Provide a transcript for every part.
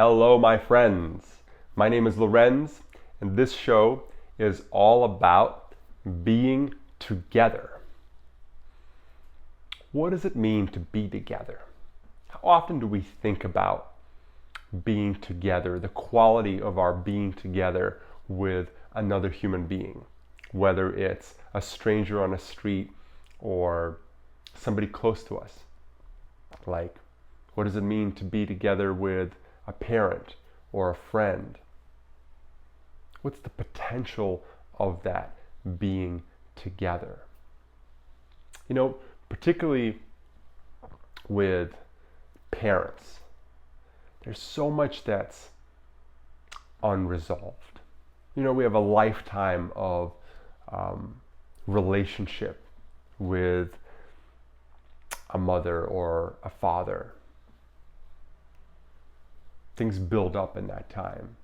Hello, my friends. My name is Lorenz, and this show is all about being together. What does it mean to be together? How often do we think about being together, the quality of our being together with another human being, whether it's a stranger on a street or somebody close to us? Like, what does it mean to be together with a parent or a friend? What's the potential of that being together? You know, particularly with parents, there's so much that's unresolved. You know, we have a lifetime of relationship with a mother or a father. Things build up in that time.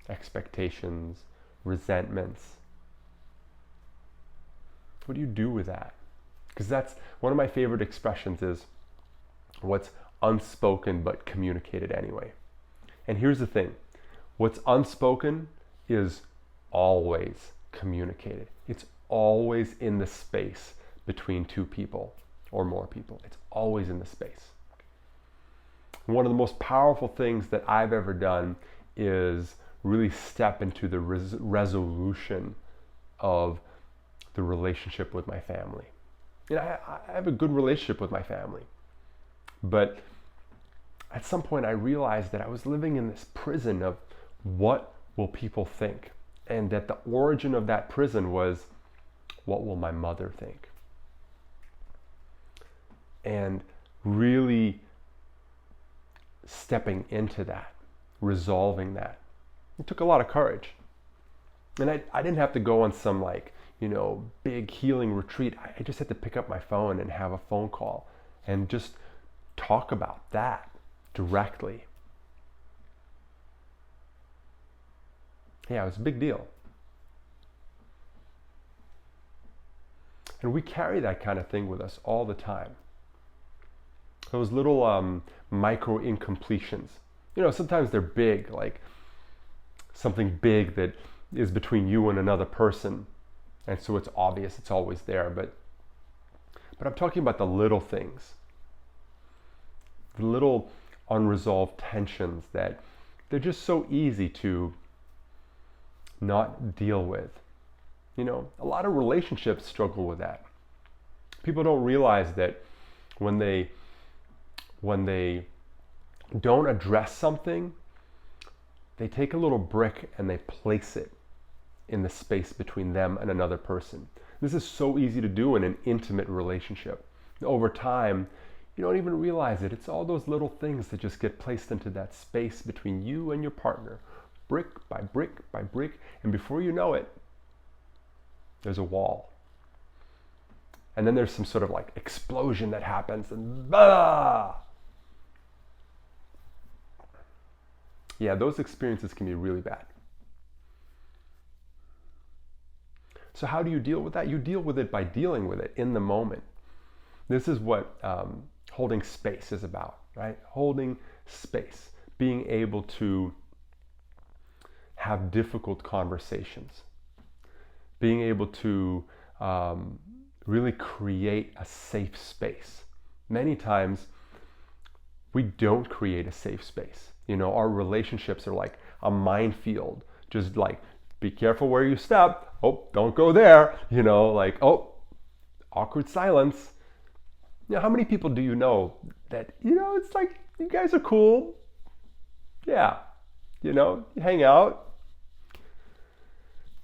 Expectations, resentments. What do you do with that? Because that's one of my favorite expressions is what's unspoken but communicated anyway. And here's the thing. What's unspoken is always communicated. It's always in the space between two people or more people. It's always in the space. One of the most powerful things that I've ever done is really step into the resolution of the relationship with my family. You know, I have a good relationship with my family, but at some point I realized that I was living in this prison of what will people think, and that the origin of that prison was, what will my mother think? And really stepping into that, resolving that. It took a lot of courage. And I didn't have to go on some big healing retreat. I just had to pick up my phone and have a phone call and just talk about that directly. Yeah, it was a big deal. And we carry that kind of thing with us all the time. Those little micro incompletions. You know, sometimes they're big, like something big that is between you and another person. And so it's obvious, it's always there. But I'm talking about the little things. The little unresolved tensions that they're just so easy to not deal with. You know, a lot of relationships struggle with that. People don't realize that when they don't address something, they take a little brick and they place it in the space between them and another person. This is so easy to do in an intimate relationship. Over time, you don't even realize it. It's all those little things that just get placed into that space between you and your partner, brick by brick by brick, and before you know it, there's a wall. And then there's some sort of like explosion that happens, and blah! Yeah, those experiences can be really bad. So how do you deal with that? You deal with it by dealing with it in the moment. This is what holding space is about, right? Holding space, being able to have difficult conversations, being able to really create a safe space. Many times we don't create a safe space. You know, our relationships are like a minefield, just like, be careful where you step. Oh, don't go there. You know, like, oh, awkward silence. You know, how many people do you know that, you know, it's like, you guys are cool. Yeah. You know, you hang out.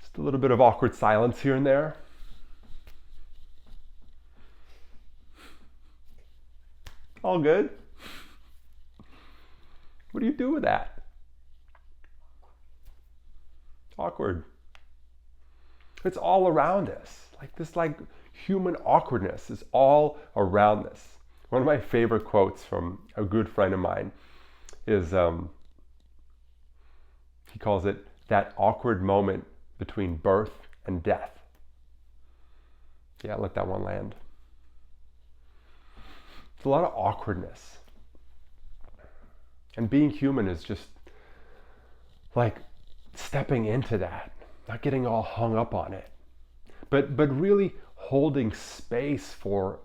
Just a little bit of awkward silence here and there. All good. What do you do with that? Awkward. It's all around us. Like this, like human awkwardness is all around us. One of my favorite quotes from a good friend of mine is, he calls it that awkward moment between birth and death. Yeah, let that one land. It's a lot of awkwardness. And being human is just like stepping into that, not getting all hung up on it, but really holding space for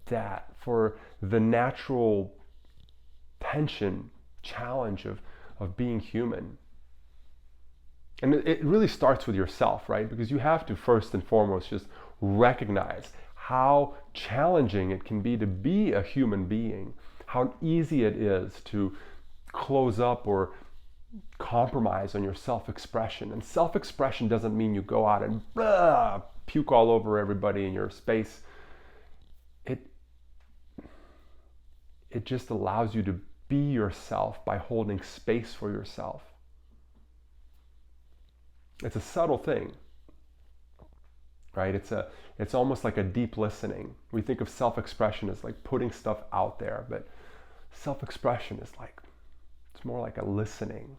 that, for the natural tension, challenge of being human. And it really starts with yourself, right? Because you have to first and foremost just recognize how challenging it can be a human being, how easy it is to close up or compromise on your self-expression. And self-expression doesn't mean you go out and puke all over everybody in your space. It just allows you to be yourself by holding space for yourself. It's a subtle thing, right? It's almost like a deep listening. We think of self-expression as like putting stuff out there, but self-expression is like, it's more like a listening.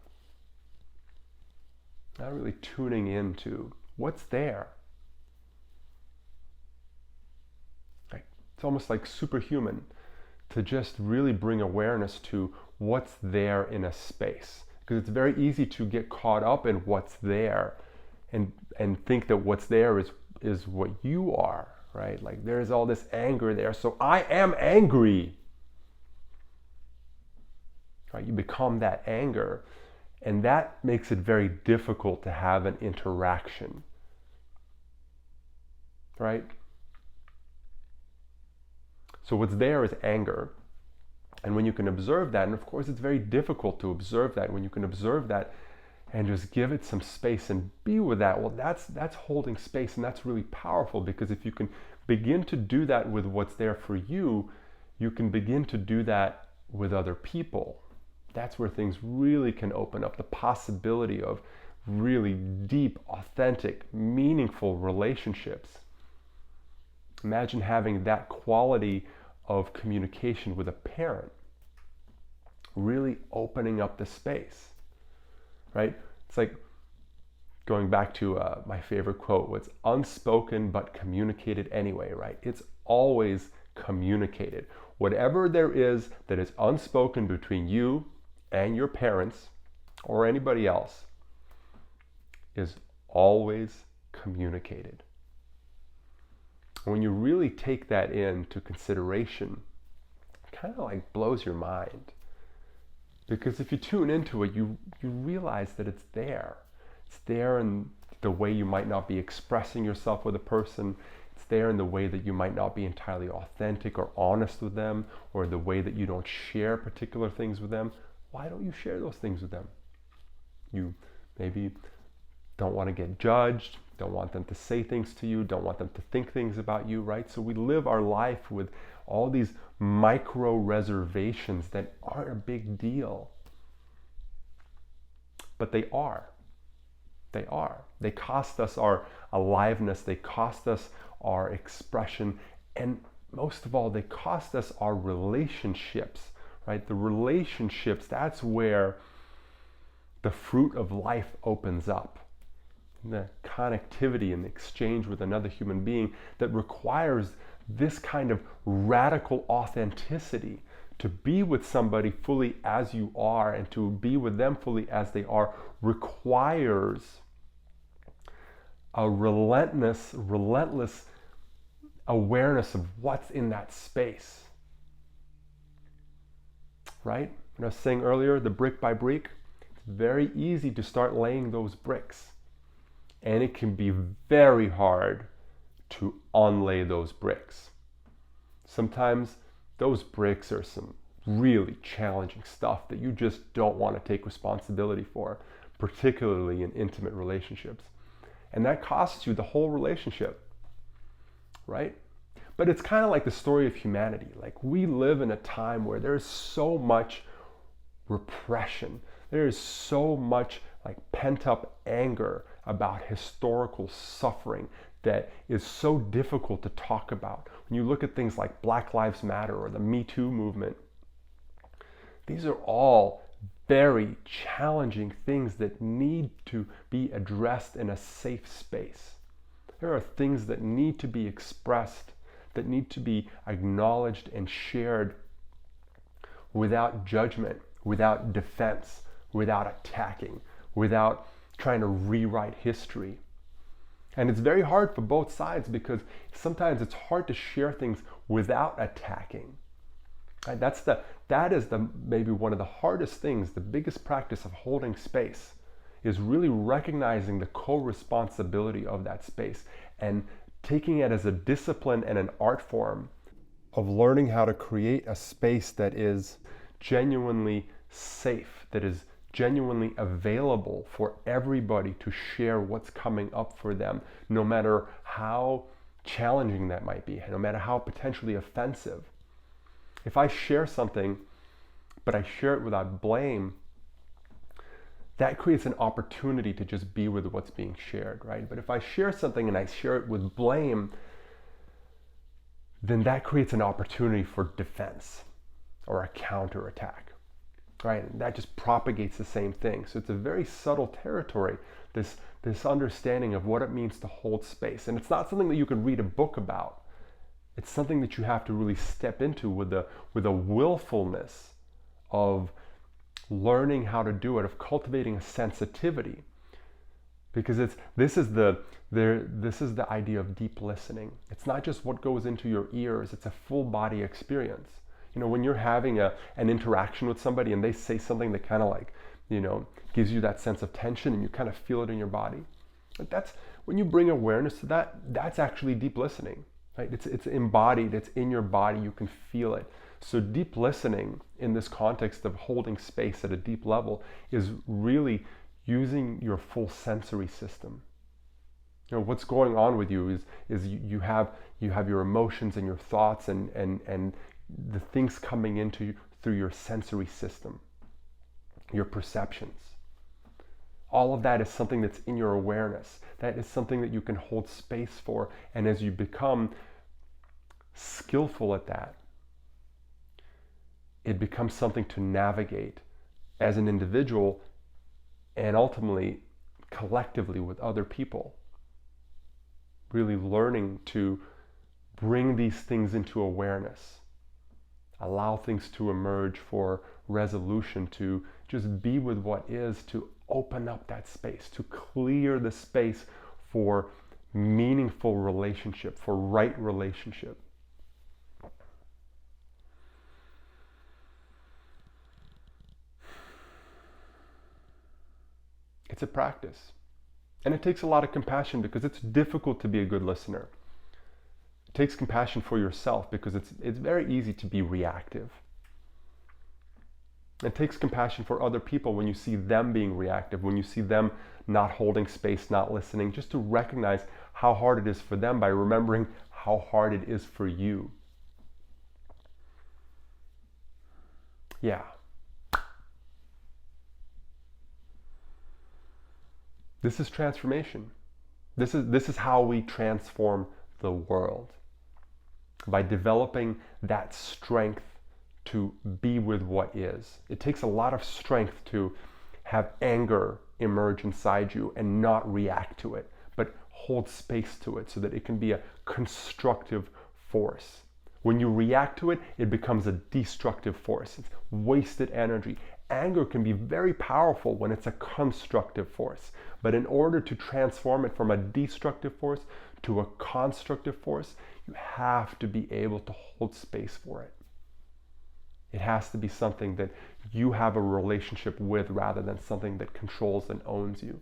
Not really tuning into what's there. Like, it's almost like superhuman to just really bring awareness to what's there in a space. Because it's very easy to get caught up in what's there and think that what's there is what you are, right? Like there's all this anger there, so I am angry. Right? You become that anger, and that makes it very difficult to have an interaction, right? So what's there is anger. And when you can observe that, and of course it's very difficult to observe that, when you can observe that and just give it some space and be with that, well, that's holding space, and that's really powerful, because if you can begin to do that with what's there for you, you can begin to do that with other people. That's where things really can open up, the possibility of really deep, authentic, meaningful relationships. Imagine having that quality of communication with a parent, really opening up the space, right? It's like going back to my favorite quote, what's unspoken but communicated anyway, right? It's always communicated. Whatever there is that is unspoken between you and your parents or anybody else is always communicated. When you really take that into consideration, it kind of like blows your mind. Because if you tune into it, you realize that it's there. It's there in the way you might not be expressing yourself with a person. It's there in the way that you might not be entirely authentic or honest with them, or the way that you don't share particular things with them. Why don't you share those things with them? You maybe don't want to get judged, don't want them to say things to you, don't want them to think things about you, right? So we live our life with all these micro reservations that aren't a big deal. But they are. They are. They cost us our aliveness, they cost us our expression, and most of all, they cost us our relationships, right? The relationships, that's where the fruit of life opens up. The connectivity and the exchange with another human being that requires this kind of radical authenticity, to be with somebody fully as you are and to be with them fully as they are, requires a relentless awareness of what's in that space, right? When I was saying earlier, the brick by brick, it's very easy to start laying those bricks. And it can be very hard to unlay those bricks. Sometimes those bricks are some really challenging stuff that you just don't want to take responsibility for, particularly in intimate relationships. And that costs you the whole relationship, right? But it's kind of like the story of humanity. Like, we live in a time where there's so much repression. There is so much like pent-up anger about historical suffering that is so difficult to talk about. When you look at things like Black Lives Matter or the Me Too movement, these are all very challenging things that need to be addressed in a safe space. There are things that need to be expressed, that need to be acknowledged and shared without judgment, without defense, without attacking, without trying to rewrite history. And it's very hard for both sides because sometimes it's hard to share things without attacking. Right? That is maybe one of the hardest things, the biggest practice of holding space is really recognizing the co-responsibility of that space and taking it as a discipline and an art form of learning how to create a space that is genuinely safe, that is genuinely available for everybody to share what's coming up for them, no matter how challenging that might be, no matter how potentially offensive. If I share something, but I share it without blame, that creates an opportunity to just be with what's being shared, right? But if I share something and I share it with blame, then that creates an opportunity for defense or a counterattack, right? And that just propagates the same thing. So it's a very subtle territory, this understanding of what it means to hold space. And it's not something that you can read a book about. It's something that you have to really step into with a willfulness of learning how to do it, of cultivating a sensitivity. Because this is the idea of deep listening. It's not just what goes into your ears, it's a full body experience. You know, when you're having an interaction with somebody and they say something that kind of like, you know, gives you that sense of tension and you kind of feel it in your body. But that's when you bring awareness to that, that's actually deep listening, right? It's embodied, it's in your body, you can feel it. So deep listening in this context of holding space at a deep level is really using your full sensory system. You know, what's going on with you is you have your emotions and your thoughts and the things coming into you through your sensory system, your perceptions. All of that is something that's in your awareness. That is something that you can hold space for. And as you become skillful at that, it becomes something to navigate as an individual and ultimately collectively with other people. Really learning to bring these things into awareness, allow things to emerge for resolution, to just be with what is, to open up that space, to clear the space for meaningful relationship, for right relationship. It's a practice. And it takes a lot of compassion because it's difficult to be a good listener. It takes compassion for yourself because it's very easy to be reactive. It takes compassion for other people when you see them being reactive, when you see them not holding space, not listening, just to recognize how hard it is for them by remembering how hard it is for you. Yeah. This is transformation. This is how we transform the world. By developing that strength to be with what is. It takes a lot of strength to have anger emerge inside you and not react to it, but hold space to it so that it can be a constructive force. When you react to it, it becomes a destructive force. It's wasted energy. Anger can be very powerful when it's a constructive force. But in order to transform it from a destructive force to a constructive force, you have to be able to hold space for it. It has to be something that you have a relationship with rather than something that controls and owns you.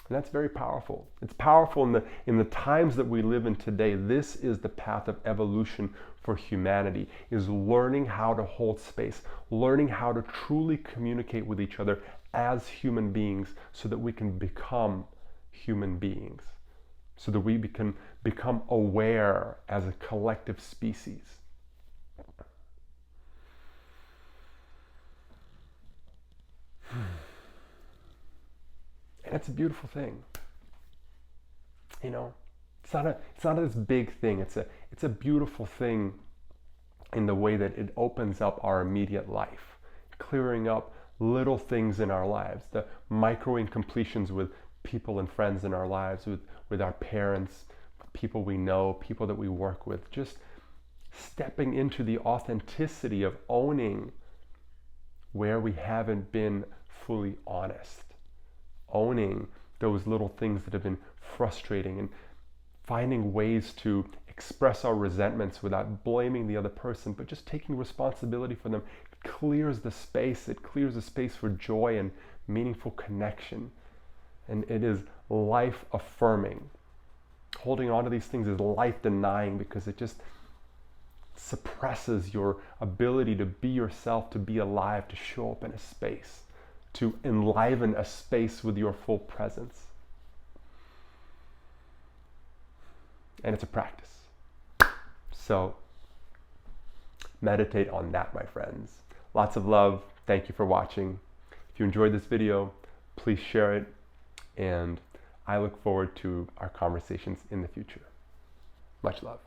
And that's very powerful. It's powerful in the times that we live in today. This is the path of evolution for humanity, is learning how to hold space, learning how to truly communicate with each other as human beings so that we can become human beings, so that we can become aware as a collective species. And it's a beautiful thing. You know, it's not this big thing. It's a beautiful thing in the way that it opens up our immediate life, clearing up little things in our lives, the micro incompletions with people and friends in our lives, with our parents, people we know, people that we work with, just stepping into the authenticity of owning where we haven't been fully honest, owning those little things that have been frustrating, and finding ways to express our resentments without blaming the other person, but just taking responsibility for them. It clears the space. It clears the space for joy and meaningful connection. And it is life affirming. Holding on to these things is life denying, because it just suppresses your ability to be yourself, to be alive, to show up in a space, to enliven a space with your full presence. And it's a practice. So meditate on that, my friends. Lots of love. Thank you for watching. If you enjoyed this video, please share it. And I look forward to our conversations in the future. Much love.